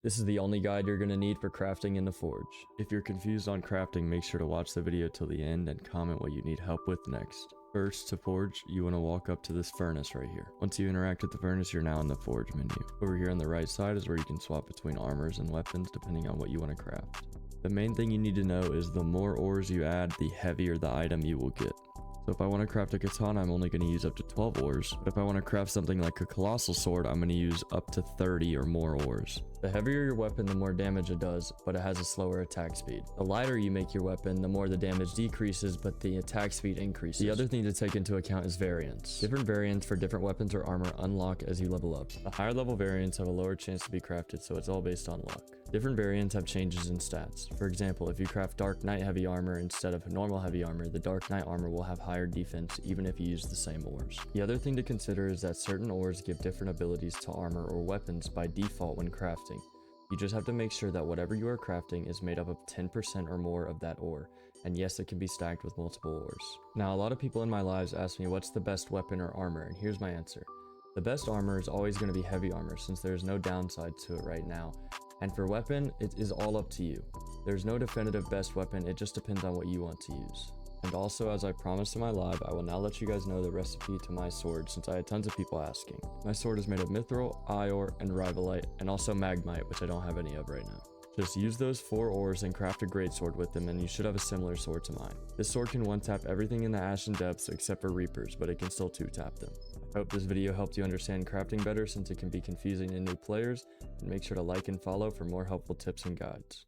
This is the only guide you're going to need for crafting in the Forge. If you're confused on crafting, make sure to watch the video till the end and comment what you need help with next. First, to forge, you want to walk up to this furnace right here. Once you interact with the furnace, you're now in the forge menu. Over here on the right side is where you can swap between armors and weapons depending on what you want to craft. The main thing you need to know is the more ores you add, the heavier the item you will get. So if I want to craft a katana, I'm only going to use up to 12 ores, but if I want to craft something like a colossal sword, I'm going to use up to 30 or more ores. The heavier your weapon, the more damage it does, but it has a slower attack speed. The lighter you make your weapon, the more the damage decreases, but the attack speed increases. The other thing to take into account is variants. Different variants for different weapons or armor unlock as you level up. The higher level variants have a lower chance to be crafted, so it's all based on luck. Different variants have changes in stats. For example, if you craft Dark Knight heavy armor instead of normal heavy armor, the Dark Knight armor will have higher defense even if you use the same ores. The other thing to consider is that certain ores give different abilities to armor or weapons by default when crafting. You just have to make sure that whatever you are crafting is made up of 10% or more of that ore, and yes, it can be stacked with multiple ores. Now, a lot of people in my lives ask me what's the best weapon or armor, and here's my answer. The best armor is always going to be heavy armor since there's no downside to it right now, and for weapon, it is all up to you. There's no definitive best weapon, it just depends on what you want to use. And also, as I promised in my live, I will now let you guys know the recipe to my sword since I had tons of people asking. My sword is made of mithril, iron, and rivalite, and also magmite, which I don't have any of right now. Just use those 4 ores and craft a greatsword with them and you should have a similar sword to mine. This sword can 1-tap everything in the Ashen Depths except for Reapers, but it can still 2-tap them. I hope this video helped you understand crafting better since it can be confusing to new players, and make sure to like and follow for more helpful tips and guides.